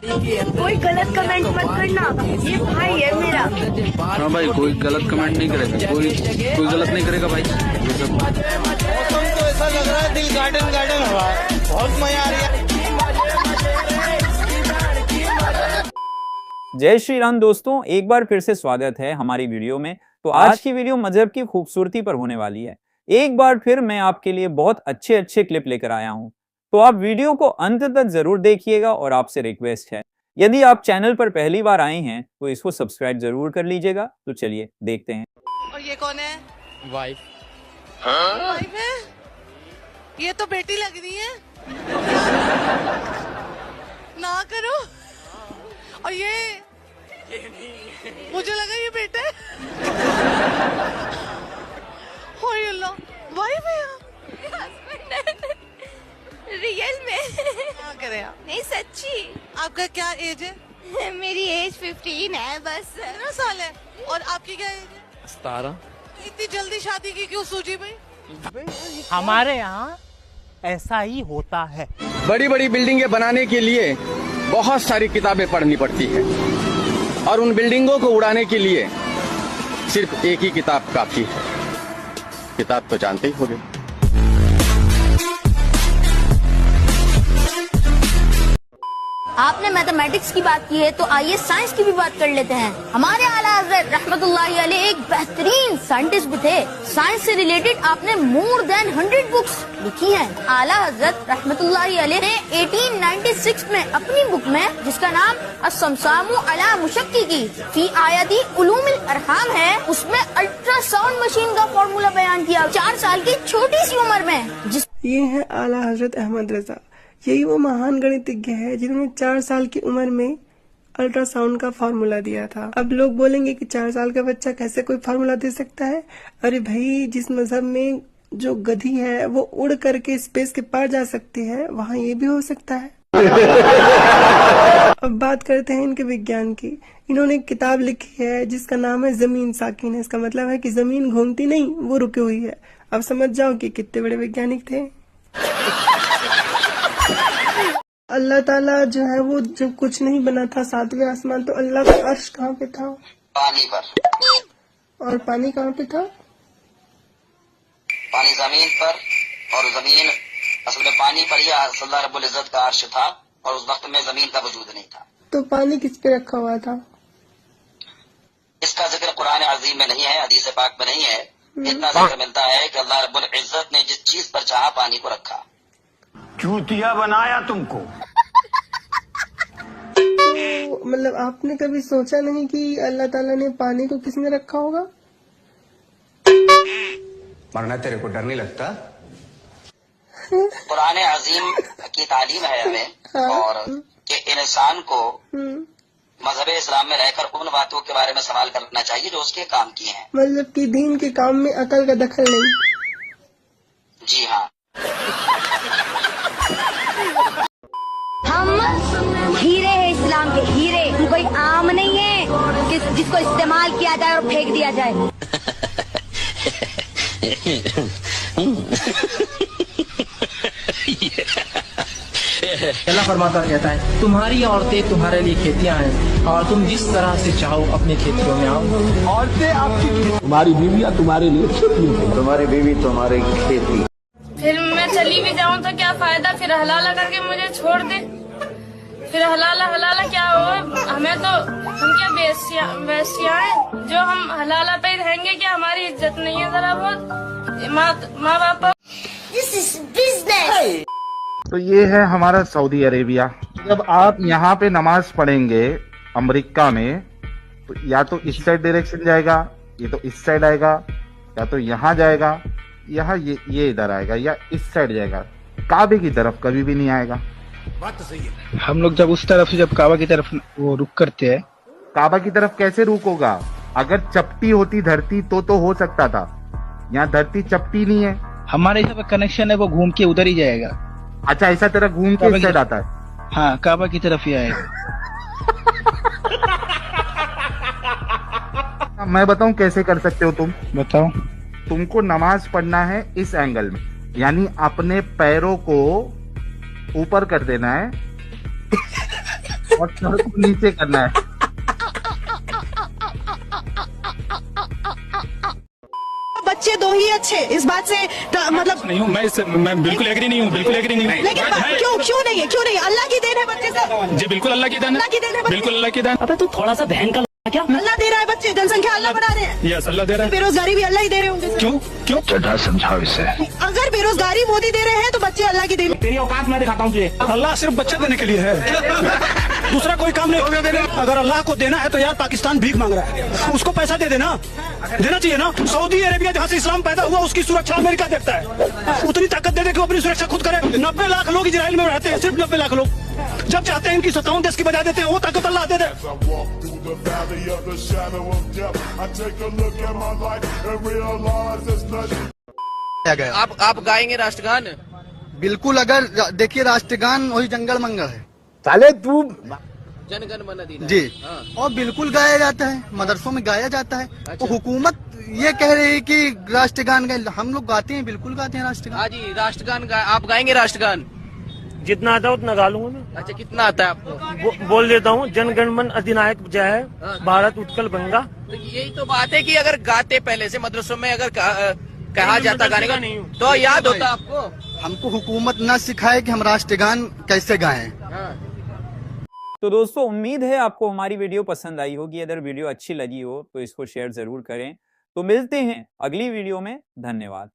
कोई गलत कमेंट मत करना, ये भाई है मेरा। हाँ भाई, कोई गलत कमेंट नहीं करेगा, कोई गलत नहीं करेगा भाई। ये सब मौसम तो ऐसा लग रहा है दिल गार्डन गार्डन हवा है, बहुत मजा आ रही है। जय श्री राम दोस्तों, एक बार फिर से स्वागत है हमारी वीडियो में। तो आज की वीडियो मजहब की खूबसूरती पर होने वाली है। एक बार फिर मैं आपके लिए बहुत अच्छे क्लिप लेकर आया हूं, तो आप वीडियो को अंत तक जरूर देखिएगा। और आपसे रिक्वेस्ट है, यदि आप चैनल पर पहली बार आए हैं तो इसको सब्सक्राइब जरूर कर लीजिएगा। तो चलिए देखते हैं। और ये कौन है? वाइफ। वाइफ है? ये तो बेटी लग रही है। ना करो। और ये मुझे लगा ये बेटा है। ओए अल्लाह, वाइफ है? रियल में? क्या करे आप? नहीं सच्ची। आपका क्या एज है? मेरी एज 15 है बस। 15 साल है। और आपकी क्या एज है? 17। इतनी जल्दी शादी की क्यों सूझी भाई? हमारे यहाँ ऐसा ही होता है। बड़ी बड़ी बिल्डिंगें बनाने के लिए बहुत सारी किताबें पढ़नी पड़ती है और उन बिल्डिंगों को उड़ाने के लिए सिर्फ एक ही किताब काफी है। किताब तो जानते ही होंगे। आपने मैथमेटिक्स की बात की है तो आइए साइंस की भी बात कर लेते हैं। हमारे आला हजरत रहमतुल्लाहि अलैह एक बेहतरीन साइंटिस्ट भी थे। साइंस से रिलेटेड आपने मोर देन 100 बुक्स लिखी हैं। आला हजरत रहमतुल्लाहि अलैह ने 1896 में अपनी बुक में, जिसका नाम अस्समसामु अला मुशक्की की फी आयदी उलूमिल अरहाम है, उसमें अल्ट्रासाउंड मशीन का फॉर्मूला बयान किया 4 साल की छोटी सी उम्र में। ये है आला हजरत अहमद रजा। यही वो महान गणितज्ञ है जिन्होंने 4 साल की उम्र में अल्ट्रासाउंड का फार्मूला दिया था। अब लोग बोलेंगे कि 4 साल का बच्चा कैसे कोई फार्मूला दे सकता है। अरे भाई, जिस मजहब में जो गधी है वो उड़ करके स्पेस के पार जा सकती है, वहाँ ये भी हो सकता है। अब बात करते हैं इनके विज्ञान की। इन्होंने एक किताब लिखी है जिसका नाम है जमीन साकिन है। इसका मतलब है कि जमीन घूमती नहीं, वो रुकी हुई है। अब समझ जाओ कि कितने बड़े वैज्ञानिक थे। अल्लाह ताला जो है वो जब कुछ नहीं बना था 7वें आसमान, तो अल्लाह का अर्श कहाँ पे था? पानी पर। और पानी कहाँ पे था? पानी जमीन पर। और जमीन असल में पानी पर ही अल्लाह रब्बुल इज्जत का अर्श था, और उस वक्त में जमीन का वजूद नहीं था। तो पानी किस पे रखा हुआ था? इसका जिक्र कुरान अजीम में नहीं है, हदीस पाक में नहीं है। इतना जिक्र मिलता है कि अल्लाह रब्बुल इज्जत ने जिस चीज पर चाहा पानी को रखा। चूतिया बनाया तुमको। तो मतलब आपने कभी सोचा नहीं कि अल्लाह ताला ने पानी को किसने रखा होगा? मरना तेरे को डर नहीं लगता? कुरान अजीम की तालीम है हमें, और कि इंसान को मजहब इस्लाम में रहकर उन बातों के बारे में सवाल करना चाहिए जो उसके काम की हैं। मतलब कि दीन के काम में अकल का दखल नहीं। जी हाँ। हम हीरे हैं, इस्लाम के हीरे। हम कोई आम नहीं है जिसको इस्तेमाल किया जाए और फेंक दिया जाए। अल्लाह फरमाता कहता है, तुम्हारी औरतें तुम्हारे लिए खेतियां हैं और तुम जिस तरह से चाहो अपने खेतियों में आओ। औरतें आपकी, तुम्हारी बीवियां तुम्हारे लिए खेती हैं, तुम्हारी बीवी तुम्हारी खेती। फिर मैं चली भी जाऊं तो क्या फायदा? फिर हलाला करके मुझे छोड़ दे। फिर हलाला क्या हो? हमें तो, हम क्या वैश्या हैं जो हम हलाला पे रहेंगे? क्या हमारी इज्जत नहीं है जरा बहुत? माँ बाप। This is business. तो ये है हमारा सऊदी अरेबिया। जब आप यहाँ पे नमाज पढ़ेंगे अमेरिका में, तो या तो इस साइड डायरेक्शन जाएगा, ये तो इस साइड आएगा, या तो यहाँ जाएगा, यहाँ ये इधर आएगा, या इस साइड जाएगा। काबे की तरफ कभी भी नहीं आएगा। बात तो सही है। हम लोग जब उस तरफ से, जब काबा की तरफ वो रुक करते हैं। काबा की तरफ कैसे रुक होगा? अगर चपटी होती धरती तो हो सकता था। यहाँ धरती चपटी नहीं है। हमारे यहाँ कनेक्शन है, वो घूम के उधर ही जाएगा। अच्छा, ऐसा तरह घूम के इस साइड आता है? हाँ, काबा की तरफ ही आएगा। मैं बताऊं कैसे कर सकते हो तुम? बताओ। तुमको नमाज पढ़ना है इस एंगल में, यानी अपने पैरों को ऊपर कर देना है और सर को नीचे करना है। बच्चे दो ही अच्छे, इस बात से मतलब नहीं हूँ मैं बिल्कुल एग्री नहीं हूँ, बिल्कुल एग्री नहीं हूँ। लेकिन क्यों नहीं है, क्यों नहीं? अल्लाह की देन है बच्चे सब। जी बिल्कुल अल्लाह की देन है, बिल्कुल अल्लाह की देन। अबे तू थोड़ा सा बहन का क्या? अल्लाह दे रहा है बच्चे, जनसंख्या अल्लाह बढ़ा रहे हैं। यस अल्लाह दे रहा है। बेरोजगारी भी अल्लाह ही दे रहे होंगे। क्यों चढ़ा समझाओ इसे। अगर बेरोजगारी मोदी दे रहे हैं तो बच्चे अल्लाह की देन। तेरी औकात मैं दिखाता हूँ तुझे। अल्लाह सिर्फ बच्चे देने के लिए है, दूसरा कोई काम नहीं। अगर अल्लाह को देना है तो यार पाकिस्तान भीख मांग रहा है, उसको पैसा दे देना, देना चाहिए ना। सऊदी अरेबिया जहाँ से इस्लाम पैदा हुआ उसकी सुरक्षा अमेरिका देखता है, उतनी ताकत दे दे कि वो अपनी सुरक्षा खुद करे। 90 लाख लोग इजराइल में रहते हैं, सिर्फ 90 लाख लोग। जब चाहते हैं इनकी 57 देश की बजा देते हैं, वो ताकत अल्लाह दे दे। आप गाएंगे राष्ट्रगान? बिल्कुल, अगर देखिए राष्ट्रगान वही जंगल मंगल है साले तू जनगण मन अधिनायक जी, और बिल्कुल गाया जाता है, मदरसों में गाया जाता है। तो हुकूमत ये कह रही है कि राष्ट्रगान गाए, हम लोग गाते हैं, बिल्कुल गाते हैं राष्ट्रगान। हाँ जी, राष्ट्रगान आप गाएंगे राष्ट्रगान? जितना आता है उतना गा लूंगा मैं। अच्छा, कितना आता है आपको? बोल देता हूँ, जनगण मन अधिनायक जय है, भारत उत्कल गंगा। तो यही तो बात है कि अगर गाते पहले से मदरसों में, अगर कहा जाता गाने का तो याद होता आपको। हमको हुकूमत न सिखाए कि हम राष्ट्रगान कैसे गाएं। तो दोस्तों, उम्मीद है आपको हमारी वीडियो पसंद आई होगी। अगर वीडियो अच्छी लगी हो तो इसको शेयर जरूर करें। तो मिलते हैं अगली वीडियो में। धन्यवाद।